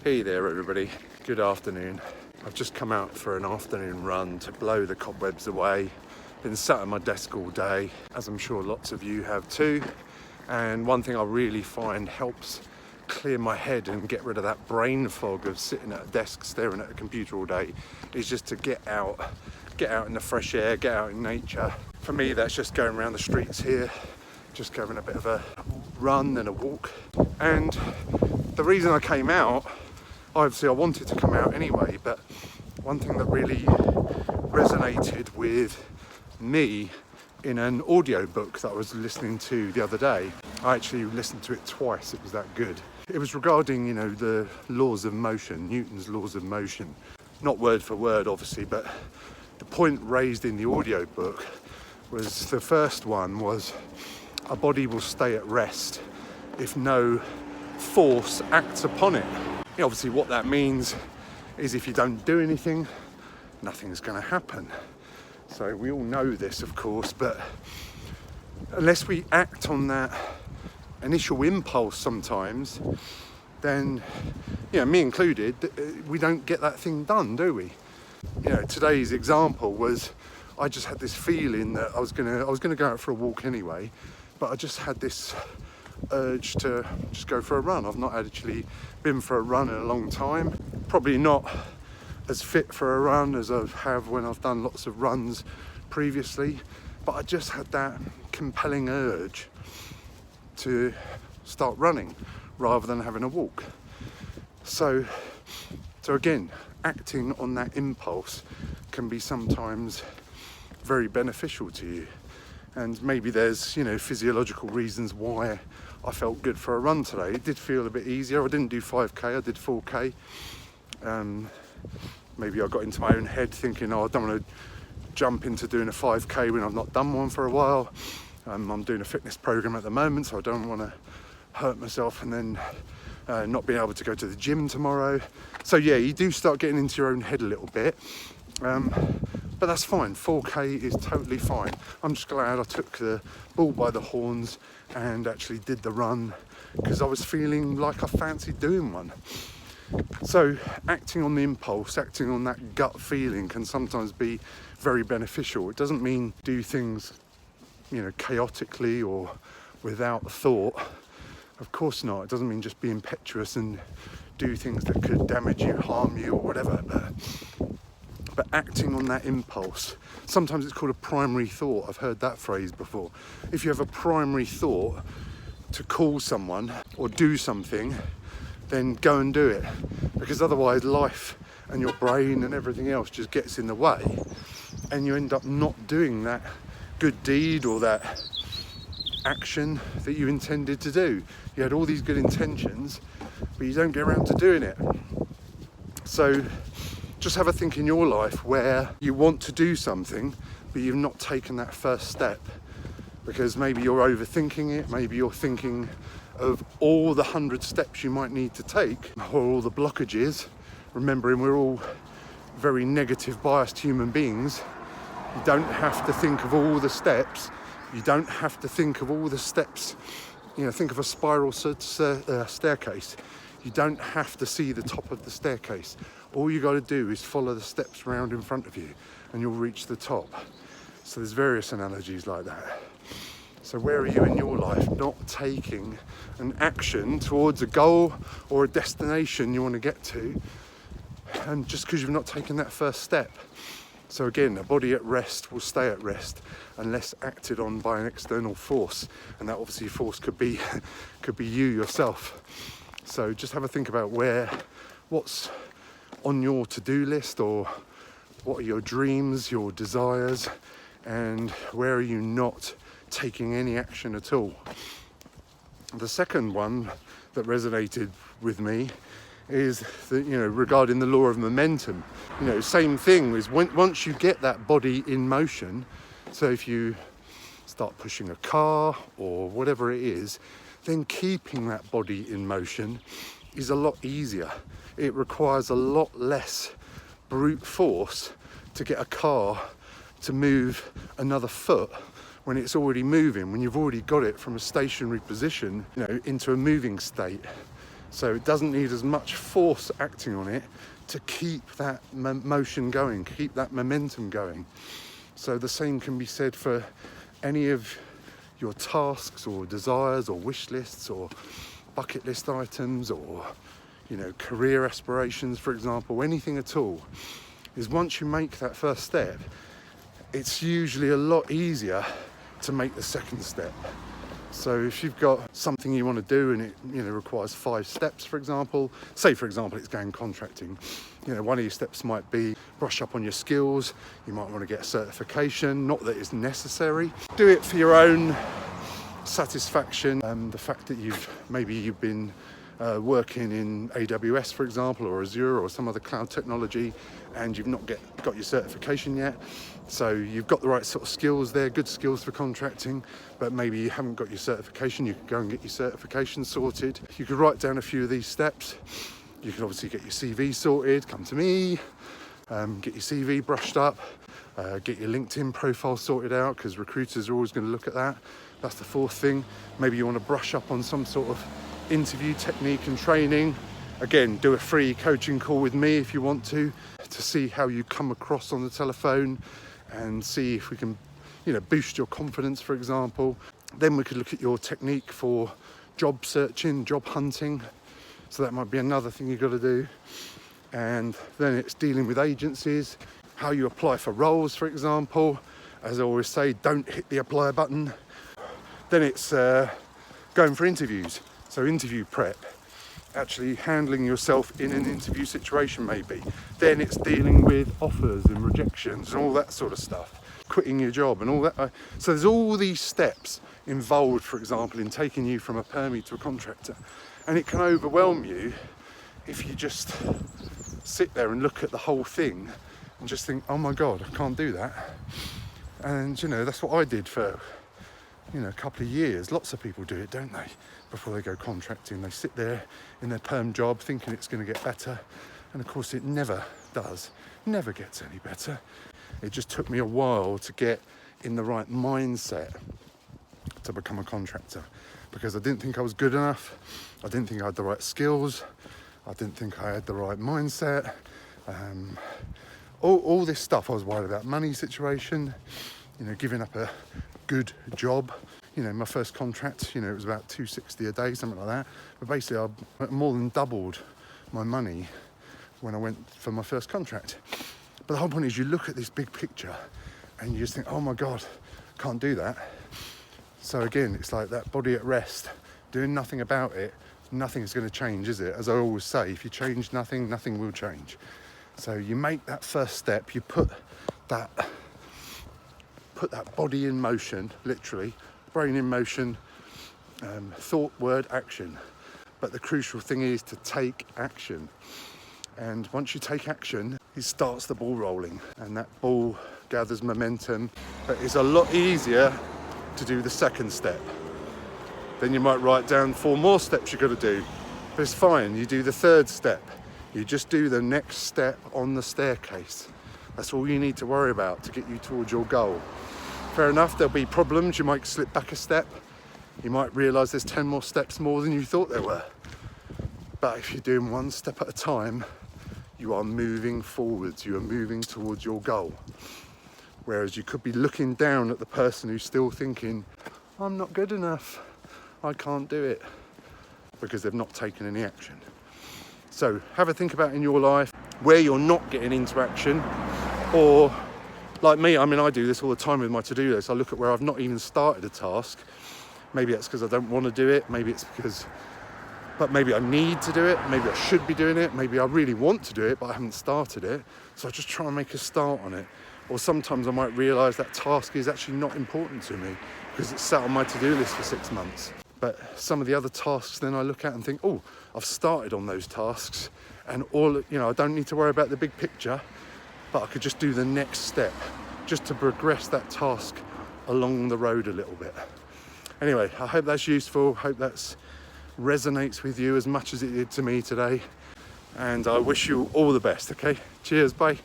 Hey there everybody, good afternoon. I've just come out for an afternoon run to blow the cobwebs away. Been sat at my desk all day, as I'm sure lots of you have too. And one thing I really find helps clear my head and get rid of that brain fog of sitting at a desk staring at a computer all day is just to get out in the fresh air, get out in nature. For me, that's just going around the streets here, just having a bit of a run and a walk. And the reason I came out, obviously I wanted to come out anyway, but one thing that really resonated with me in an audio book that I was listening to the other day, I actually listened to it twice, it was that good. It was regarding, the laws of motion, Newton's laws of motion. Not word for word, obviously, but the point raised in the audio book was, the first one was, a body will stay at rest if no force acts upon it. Obviously what that means is if you don't do anything, nothing's going to happen. So we all know this, of course, but unless we act on that initial impulse sometimes, then, me included, we don't get that thing done, do we? Today's example was, I just had this feeling that I was gonna go out for a walk anyway, but I just had this urge to just go for a run. I've not actually been for a run in a long time. Probably not as fit for a run as I have when I've done lots of runs previously, but I just had that compelling urge to start running rather than having a walk. So again, acting on that impulse can be sometimes very beneficial to you. And maybe there's, physiological reasons why I felt good for a run today. It did feel a bit easier. I didn't do 5K, I did 4K. Maybe I got into my own head thinking, I don't want to jump into doing a 5K when I've not done one for a while. I'm doing a fitness program at the moment, so I don't want to hurt myself and then not being able to go to the gym tomorrow. So yeah, you do start getting into your own head a little bit. But that's fine, 4K is totally fine. I'm just glad I took the bull by the horns and actually did the run because I was feeling like I fancied doing one. So acting on the impulse, acting on that gut feeling can sometimes be very beneficial. It doesn't mean do things, chaotically or without thought. Of course not. It doesn't mean just be impetuous and do things that could damage you, harm you or whatever. But acting on that impulse, sometimes it's called a primary thought. I've heard that phrase before. If you have a primary thought to call someone or do something, then go and do it. Because otherwise life and your brain and everything else just gets in the way and you end up not doing that good deed or that action that you intended to do. You had all these good intentions, but you don't get around to doing it. So just have a think in your life where you want to do something, but you've not taken that first step because maybe you're overthinking it, maybe you're thinking of all the 100 steps you might need to take or all the blockages. Remembering we're all very negative, biased human beings. You don't have to think of all the steps. You don't have to think of all the steps. Think of a spiral staircase. You don't have to see the top of the staircase. All you got to do is follow the steps around in front of you and you'll reach the top. So there's various analogies like that. So where are you in your life not taking an action towards a goal or a destination you want to get to, and just because you've not taken that first step? So again, a body at rest will stay at rest unless acted on by an external force, and that obviously force could be you yourself. So just have a think about what's on your to-do list, or what are your dreams, your desires, and where are you not taking any action at all. The second one that resonated with me is that, regarding the law of momentum. Same thing is once you get that body in motion, so if you start pushing a car or whatever it is, then keeping that body in motion is a lot easier. It requires a lot less brute force to get a car to move another foot when it's already moving, when you've already got it from a stationary position, into a moving state. So it doesn't need as much force acting on it to keep that motion going, keep that momentum going. So the same can be said for any of your tasks or desires or wish lists or bucket list items or, you know, career aspirations, for example, anything at all, is once you make that first step, it's usually a lot easier to make the second step. So if you've got something you want to do and it, you know, requires 5 steps, for example, say for example it's going contracting, you know, one of your steps might be brush up on your skills. You might want to get a certification, not that it's necessary. Do it for your own satisfaction. The fact that you've been working in AWS, for example, or Azure or some other cloud technology, and you've not got your certification yet. So you've got the right sort of skills there, good skills for contracting, but maybe you haven't got your certification. You could go and get your certification sorted. You could write down a few of these steps. You can obviously get your CV sorted, come to me, get your CV brushed up, get your LinkedIn profile sorted out, because recruiters are always going to look at that. That's the 4th thing. Maybe you want to brush up on some sort of interview technique and training. Again, do a free coaching call with me if you want to see how you come across on the telephone and see if we can, you know, boost your confidence, for example. Then we could look at your technique for job searching, job hunting. So that might be another thing you've got to do. And then it's dealing with agencies, how you apply for roles, for example. As I always say, don't hit the apply button. Then it's going for interviews. So interview prep, actually handling yourself in an interview situation maybe. Then it's dealing with offers and rejections and all that sort of stuff. Quitting your job and all that. So there's all these steps involved, for example, in taking you from a permie to a contractor. And it can overwhelm you if you just sit there and look at the whole thing and just think, oh my God, I can't do that. And, you know, that's what I did for, you know, a couple of years. Lots of people do it, don't they? Before they go contracting, they sit there in their perm job thinking it's going to get better. And of course it never does, never gets any better. It just took me a while to get in the right mindset to become a contractor, because I didn't think I was good enough. I didn't think I had the right skills. I didn't think I had the right mindset. All this stuff. I was worried about money situation, you know, giving up a good job. You know, my first contract, you know, it was about $260 a day, something like that. But basically I more than doubled my money when I went for my first contract. But the whole point is you look at this big picture and you just think, oh my God, can't do that. So again, it's like that body at rest, doing nothing about it. Nothing is going to change, is it? As I always say, if you change nothing, nothing will change. So you make that first step, you put that body in motion, literally, brain in motion, thought, word, action. But the crucial thing is to take action. And once you take action, it starts the ball rolling, and that ball gathers momentum. But it's a lot easier to do the second step. Then you might write down 4 more steps you've got to do. But it's fine, you do the 3rd step. You just do the next step on the staircase. That's all you need to worry about to get you towards your goal. Fair enough, there'll be problems. You might slip back a step. You might realise there's 10 more steps more than you thought there were. But if you're doing 1 step at a time, you are moving forwards. You are moving towards your goal. Whereas you could be looking down at the person who's still thinking, I'm not good enough. I can't do it, because they've not taken any action. So have a think about in your life where you're not getting into action, or like me, I mean, I do this all the time with my to-do list. I look at where I've not even started a task. Maybe that's because I don't want to do it. Maybe it's because, but maybe I need to do it. Maybe I should be doing it. Maybe I really want to do it, but I haven't started it. So I just try and make a start on it. Or sometimes I might realise that task is actually not important to me because it's sat on my to-do list for 6 months. But some of the other tasks then I look at and think, oh, I've started on those tasks, and all, you know, I don't need to worry about the big picture, but I could just do the next step just to progress that task along the road a little bit. Anyway, I hope that's useful. Hope that resonates with you as much as it did to me today. And I wish you all the best, okay? Cheers, bye.